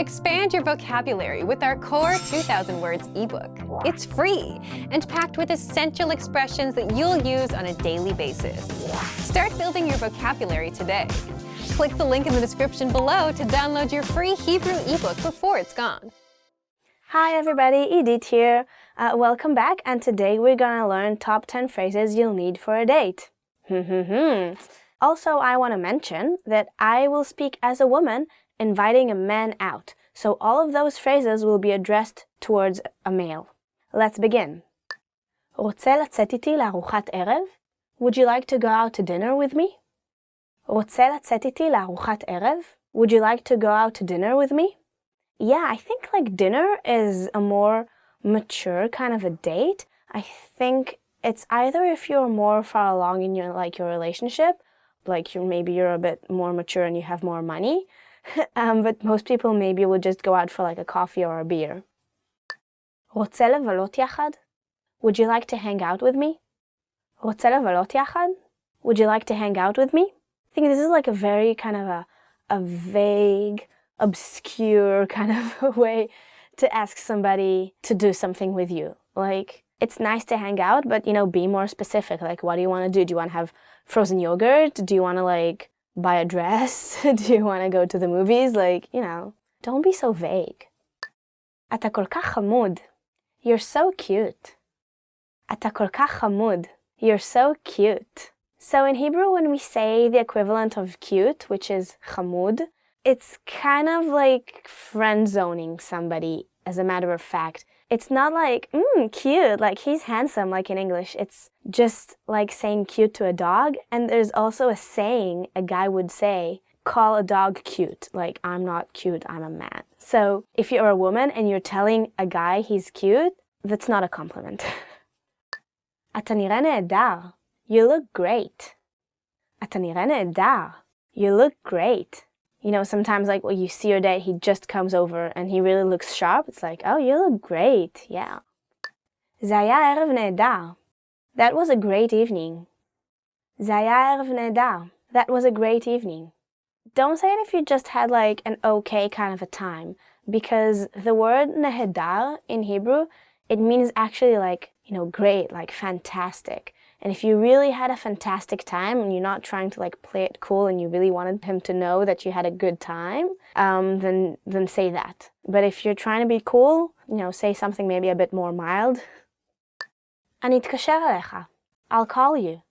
expand your vocabulary with our Core 2,000 Words ebook. It's free and packed with essential expressions that you'll use on a daily basis. Start building your vocabulary today. Click the link in the description below to download your free Hebrew ebook before it's gone. Hi everybody, Edith here. Welcome back, and today we're gonna learn top 10 phrases you'll need for a date. Also, I want to mention that I will speak as a woman inviting a man out, so all of those phrases will be addressed towards a male. Let's begin. רוצה לצאת איתי לארוחת ערב? Would you like to go out to dinner with me? רוצה לצאת איתי לארוחת ערב? Would you like to go out to dinner with me? Yeah, I think like dinner is a more mature kind of a date. I think it's either if you're more far along in your relationship, like maybe you're a bit more mature and you have more money, but most people maybe will just go out for like a coffee or a beer. רוצה לבלות יחד? Would you like to hang out with me? רוצה לבלות יחד? Would you like to hang out with me? I think this is like a very kind of a vague, obscure kind of a way to ask somebody to do something with you. Like, it's nice to hang out, but, be more specific. Like, what do you want to do? Do you want to have frozen yogurt? Do you want to, buy a dress? Do you want to go to the movies? Don't be so vague. אתה כל כך חמוד. You're so cute. אתה כל כך חמוד. You're so cute. So in Hebrew, when we say the equivalent of cute, which is chamud, it's kind of like friend-zoning somebody, as a matter of fact. It's not like, cute, like he's handsome, like in English. It's just like saying cute to a dog. And there's also a saying a guy would say, call a dog cute. Like, I'm not cute, I'm a man. So if you're a woman and you're telling a guy he's cute, that's not a compliment. אתה נראה נהדר. You look great. אתה נראה נהדר. You look great. Sometimes when you see your date, he just comes over and he really looks sharp. It's like, oh, you look great. Yeah. זה היה ערב נהדר. That was a great evening. זה היה ערב נהדר. That was a great evening. Don't say it if you just had an okay kind of a time, because the word nehedar in Hebrew, it means actually great, fantastic. And if you really had a fantastic time and you're not trying to play it cool and you really wanted him to know that you had a good time, then say that. But if you're trying to be cool, say something maybe a bit more mild. אני אתקשר אליך. I'll call you.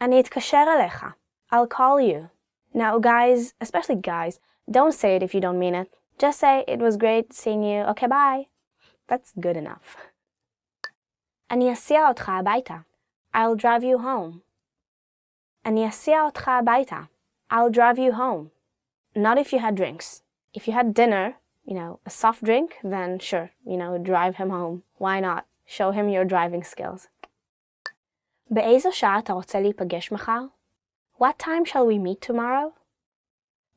אני אתקשר אליך. I'll call you. Now guys, especially guys, don't say it if you don't mean it. Just say, it was great seeing you. Okay, bye. That's good enough. אני אסיע אותך הביתה. I'll drive you home. אני אסיע אותך הביתה. I'll drive you home. Not if you had drinks. If you had dinner, a soft drink, then sure, drive him home. Why not? Show him your driving skills. באיזו שעה אתה רוצה להיפגש מחר? What time shall we meet tomorrow?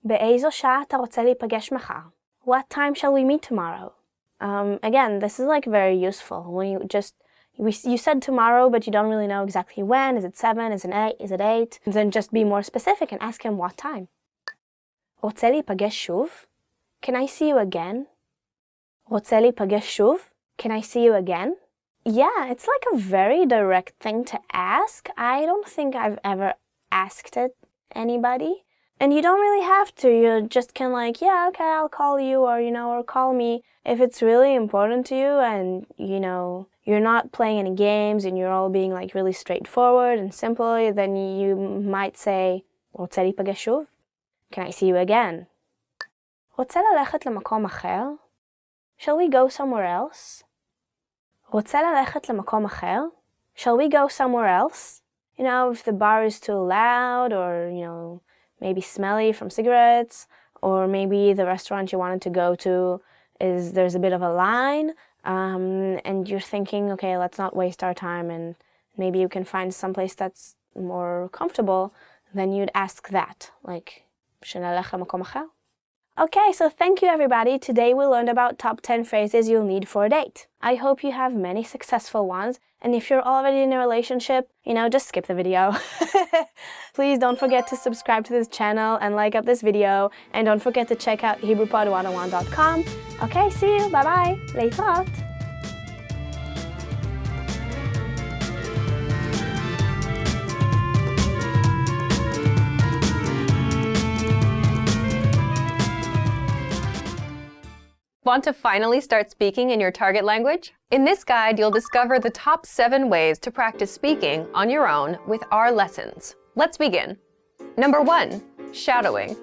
באיזו שעה אתה רוצה להיפגש מחר? What time shall we meet tomorrow? Again, this is very useful when you said tomorrow, but you don't really know exactly when. Is it 7? Is it 8? Is it 8? Then just be more specific and ask him what time. רוצה להיפגש שוב? Can I see you again? רוצה להיפגש שוב? Can I see you again? Yeah, it's a very direct thing to ask. I don't think I've ever asked it anybody. And you don't really have to. You just can yeah, okay, I'll call you, or call me. If it's really important to you and, you're not playing any games and you're all being really straightforward and simple, then you might say, רוצה להיפגש שוב? Can I see you again? רוצה ללכת למקום אחר? Shall we go somewhere else? רוצה ללכת למקום אחר? Shall we go somewhere else? If the bar is too loud or, maybe smelly from cigarettes, or maybe the restaurant you wanted to go to there's a bit of a line, and you're thinking, okay, let's not waste our time and maybe you can find someplace that's more comfortable, then you'd ask that, שנלך למקום אחר? Okay, so thank you everybody. Today we learned about top 10 phrases you'll need for a date. I hope you have many successful ones, and if you're already in a relationship, just skip the video. Please don't forget to subscribe to this channel and like up this video, and don't forget to check out HebrewPod101.com. Okay, see you. Bye-bye. Leitzot. Want to finally start speaking in your target language? In this guide, you'll discover the top 7 ways to practice speaking on your own with our lessons. Let's begin. Number 1, shadowing.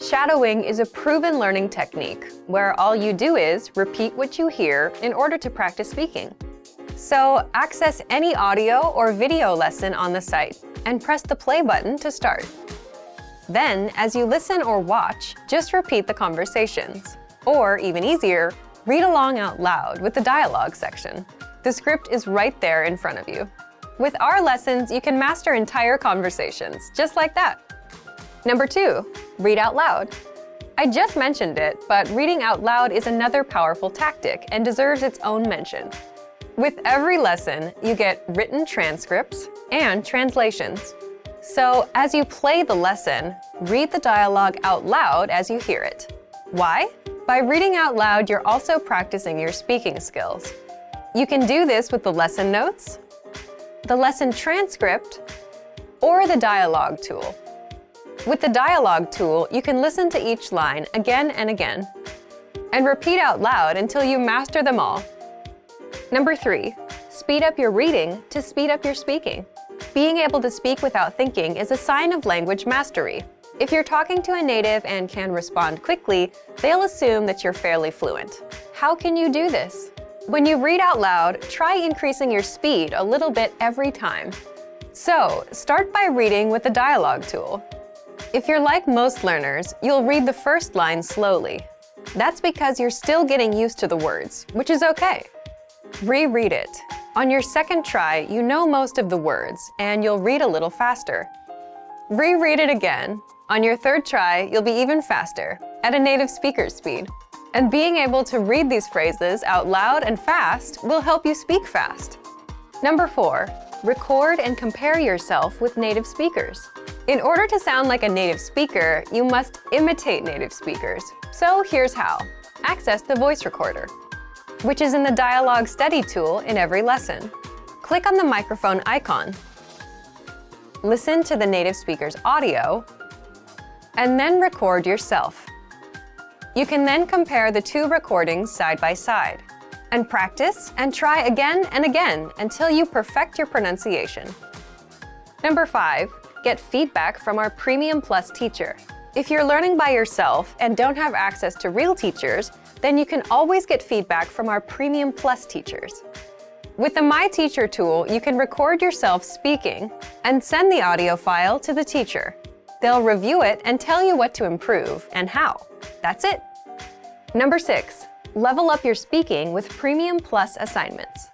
Shadowing is a proven learning technique where all you do is repeat what you hear in order to practice speaking. So access any audio or video lesson on the site and press the play button to start. Then, as you listen or watch, just repeat the conversations. Or, even easier, read along out loud with the dialogue section. The script is right there in front of you. With our lessons, you can master entire conversations, just like that. Number 2, read out loud. I just mentioned it, but reading out loud is another powerful tactic and deserves its own mention. With every lesson, you get written transcripts and translations. So, as you play the lesson, read the dialogue out loud as you hear it. Why? By reading out loud, you're also practicing your speaking skills. You can do this with the lesson notes, the lesson transcript, or the dialogue tool. With the dialogue tool, you can listen to each line again and again, and repeat out loud until you master them all. Number 3, speed up your reading to speed up your speaking. Being able to speak without thinking is a sign of language mastery. If you're talking to a native and can respond quickly, they'll assume that you're fairly fluent. How can you do this? When you read out loud, try increasing your speed a little bit every time. So, start by reading with the dialogue tool. If you're like most learners, you'll read the first line slowly. That's because you're still getting used to the words, which is okay. Reread it. On your second try, you know most of the words, and you'll read a little faster. Reread it again. On your third try, you'll be even faster, at a native speaker's speed. And being able to read these phrases out loud and fast will help you speak fast. Number 4, record and compare yourself with native speakers. In order to sound like a native speaker, you must imitate native speakers. So here's how. Access the voice recorder, which is in the dialogue study tool in every lesson. Click on the microphone icon. Listen to the native speaker's audio, and then record yourself. You can then compare the 2 recordings side by side, and practice and try again and again until you perfect your pronunciation. Number 5, get feedback from our Premium Plus teacher. If you're learning by yourself and don't have access to real teachers, then you can always get feedback from our Premium Plus teachers. With the My Teacher tool, you can record yourself speaking and send the audio file to the teacher. They'll review it and tell you what to improve and how. That's it. Number 6, level up your speaking with Premium Plus assignments.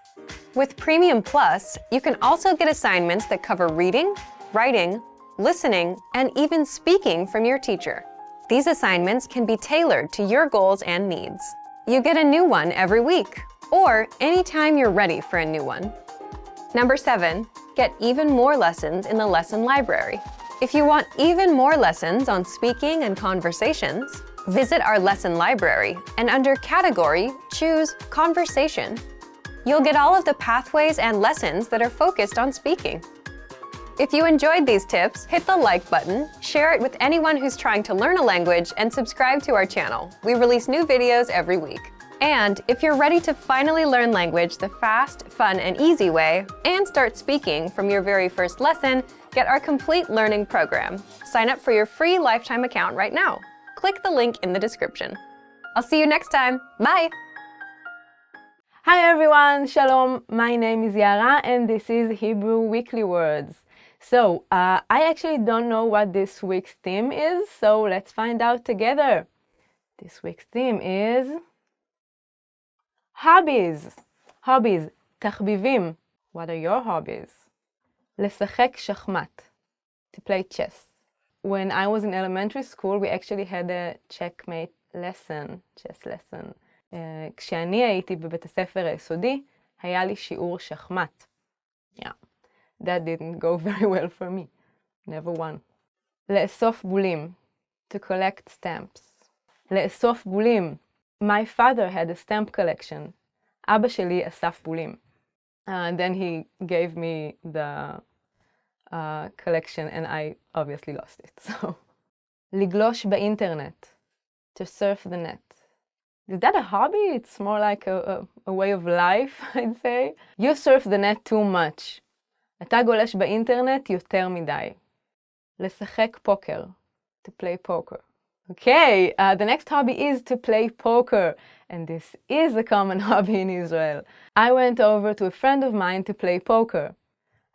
With Premium Plus, you can also get assignments that cover reading, writing, listening, and even speaking from your teacher. These assignments can be tailored to your goals and needs. You get a new one every week, or anytime you're ready for a new one. Number 7, get even more lessons in the lesson library. If you want even more lessons on speaking and conversations, visit our lesson library and under Category, choose Conversation. You'll get all of the pathways and lessons that are focused on speaking. If you enjoyed these tips, hit the like button, share it with anyone who's trying to learn a language, and subscribe to our channel. We release new videos every week. And if you're ready to finally learn language the fast, fun, and easy way, and start speaking from your very first lesson, get our complete learning program. Sign up for your free lifetime account right now. Click the link in the description. I'll see you next time. Bye! Hi everyone, Shalom. My name is Yara and this is Hebrew Weekly Words. So, I actually don't know what this week's theme is, so let's find out together. This week's theme is hobbies. Hobbies, תחביבים. What are your hobbies? לשחק שחמט, to play chess. When I was in elementary school, we actually had a checkmate lesson, chess lesson. כשאני הייתי בבית הספר היסודי, היה לי שיעור שחמט. Yeah, that didn't go very well for me. Never won. לאסוף בולים. To collect stamps. לאסוף בולים. My father had a stamp collection. אבא שלי אסף בולים. Then he gave me the collection and I obviously lost it. So. לגלוש באינטרנט. To surf the net. Is that a hobby? It's more like a way of life, I'd say. You surf the net too much. אתה גולש באינטרנט יותר מדי. לשחק פוקר. To play poker. Okay, the next hobby is to play poker. And this is a common hobby in Israel. I went over to a friend of mine to play poker.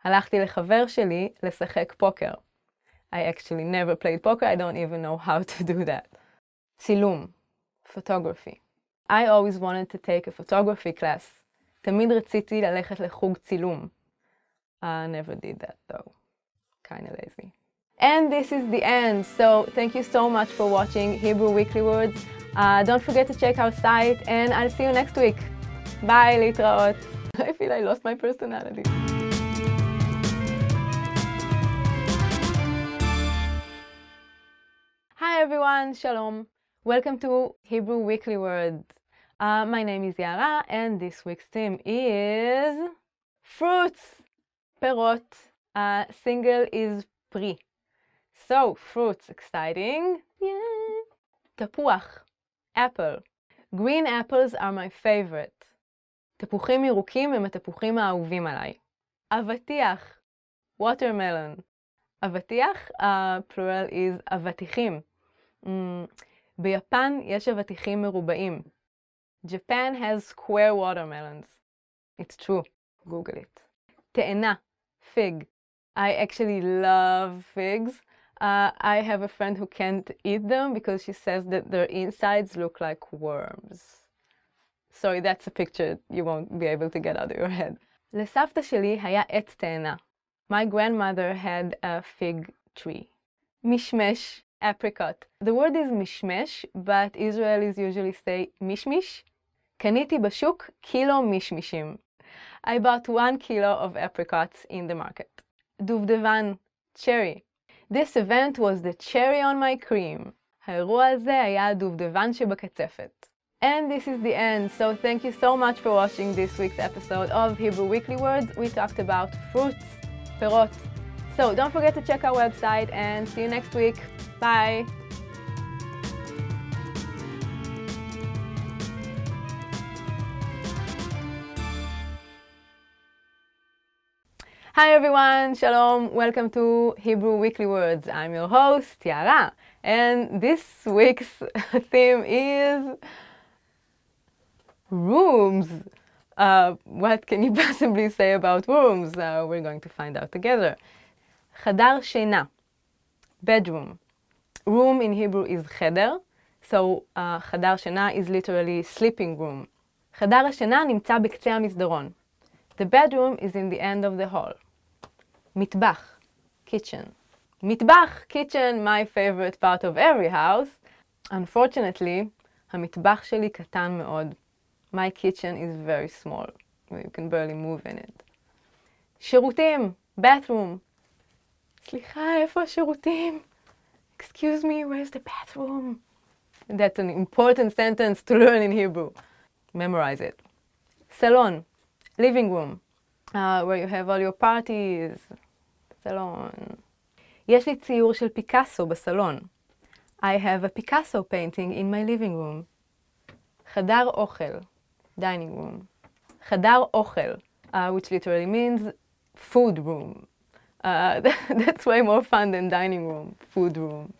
הלכתי לחבר שלי לשחק פוקר. I actually never played poker. I don't even know how to do that. צילום. Photography. I always wanted to take a photography class. תמיד רציתי ללכת לחוג צילום. I never did that though. Kinda lazy. And this is the end. So thank you so much for watching Hebrew Weekly Words. Don't forget to check our site and I'll see you next week. Bye, להתראות. I feel I lost my personality. Hi everyone, shalom. Welcome to Hebrew Weekly Words. My name is Yara and this week's theme is fruits. פירות. Single is פרי. So, fruits, exciting. Yay! תפוח. Apple. Green apples are my favorite. תפוחים ירוקים הם התפוחים האהובים עליי. אבטיח. Watermelon. אבטיח, plural is אבטיחים. ביפן יש אבטיחים מרובעים. Japan has square watermelons. It's true. Google it. תאנה. Fig. I actually love figs. I have a friend who can't eat them because she says that their insides look like worms. Sorry, that's a picture you won't be able to get out of your head. לסבתא שלי היה עץ תאנה. My grandmother had a fig tree. משמש, apricot. The word is משמש, but Israelis usually say מישמיש. קניתי בשוק קילו מישמישים. I bought 1 kilo of apricots in the market. דובדבן, cherry. This event was the cherry on my cream. האירוע הזה היה הדובדבן שבקצפת. And this is the end, so thank you so much for watching this week's episode of Hebrew Weekly Words. We talked about fruits, פירות. So don't forget to check our website and see you next week. Bye! Hi everyone, shalom, welcome to Hebrew Weekly Words. I'm your host, Yara, and this week's theme is rooms. What can you possibly say about rooms? We're going to find out together. חדר שינה, bedroom. Room in Hebrew is חדר, so חדר שינה is literally sleeping room. חדר השינה נמצא בקצה המסדרון. The bedroom is in the end of the hall. מטבח, kitchen. מטבח, kitchen, my favorite part of every house. Unfortunately, המטבח שלי קטן מאוד. My kitchen is very small. You can barely move in it. שירותים, bathroom. סליחה, איפה השירותים? Excuse me, where's the bathroom? That's an important sentence to learn in Hebrew. Memorize it. Salon, living room, where you have all your parties. Salon. יש לי ציור של פיקאסו בסלון. I have a Picasso painting in my living room. חדר אוכל, dining room. חדר אוכל, which literally means food room. That's way more fun than dining room, food room.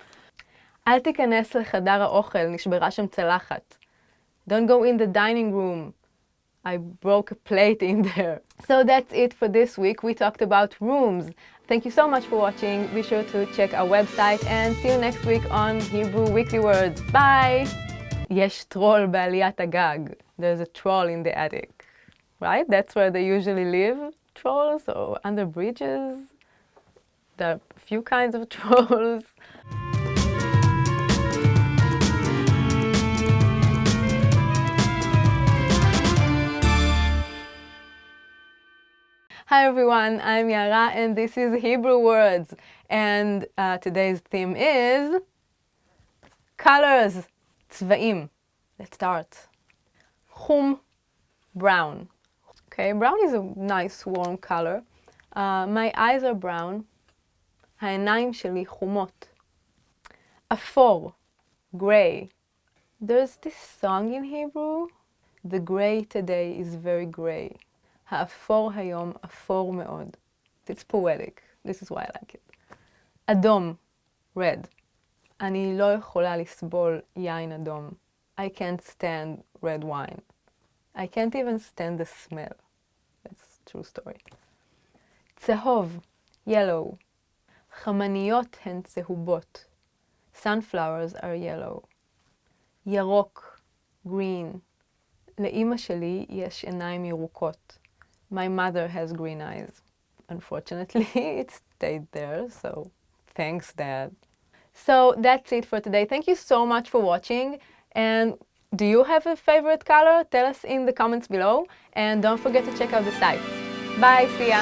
אל תיכנס לחדר האוכל, נשברה שם צלחת. Don't go in the dining room. I broke a plate in there. So that's it for this week. We talked about rooms. Thank you so much for watching. Be sure to check our website and see you next week on Hebrew Weekly Words. Bye! יש טרול בעליית הגג. There's a troll in the attic. Right? That's where they usually live. Trolls or under bridges. There are a few kinds of trolls. Hi everyone, I'm Yara and this is Hebrew Words. And today's theme is colors, tzva'im. Let's start. Chum, brown. Okay, brown is a nice warm color. My eyes are brown. העיניים שלי חומות. אפור, gray. There's this song in Hebrew. The gray today is very gray. האפור היום אפור מאוד. It's poetic. This is why I like it. אדום, red. אני לא יכולה לסבול יין אדום. I can't stand red wine. I can't even stand the smell. That's a true story. צהוב, yellow. חמניות הן צהובות. Sunflowers are yellow. ירוק, green. לאמא שלי יש עיניים ירוקות. My mother has green eyes. Unfortunately, it stayed there, so thanks, Dad. So that's it for today. Thank you so much for watching. And do you have a favorite color? Tell us in the comments below. And don't forget to check out the site. Bye, see ya!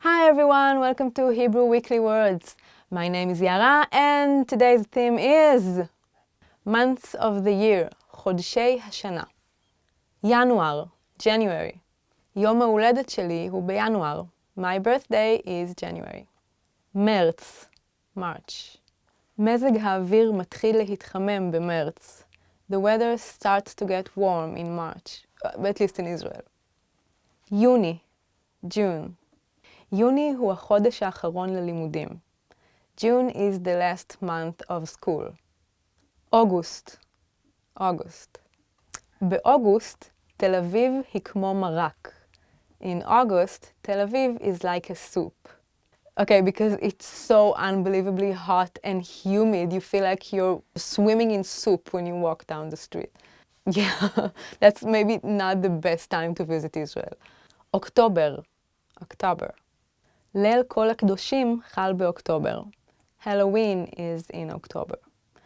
Hi everyone, welcome to Hebrew Weekly Words. My name is Yara and today's theme is months of the year, חודשי השנה. ינואר, January. יום ההולדת שלי הוא בינואר. My birthday is January. מרץ, March. מזג האוויר מתחיל להתחמם במרץ. The weather starts to get warm in March, at least in Israel. יוני, June. יוני הוא החודש האחרון ללימודים. June is the last month of school. אוגוסט, August. באוגוסט, תל אביב היא כמו מרק. In August, Tel Aviv is like a soup. Okay, because it's so unbelievably hot and humid, you feel like you're swimming in soup when you walk down the street. Yeah, that's maybe not the best time to visit Israel. October, October. ליל כל הקדושים חל באוקטובר. Halloween is in October.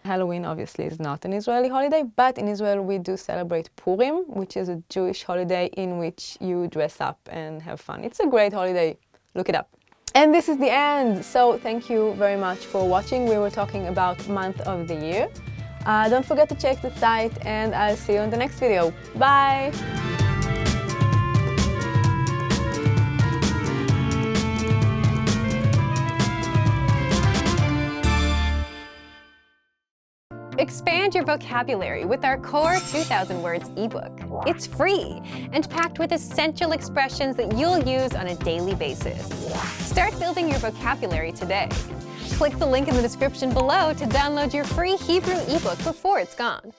Halloween obviously is not an Israeli holiday, but in Israel we do celebrate Purim, which is a Jewish holiday in which you dress up and have fun. It's a great holiday. Look it up. And this is the end. So thank you very much for watching. We were talking about month of the year. Don't forget to check the site and I'll see you in the next video. Bye! Expand your vocabulary with our Core 2000 Words ebook. It's free and packed with essential expressions that you'll use on a daily basis. Start building your vocabulary today. Click the link in the description below to download your free Hebrew ebook before it's gone.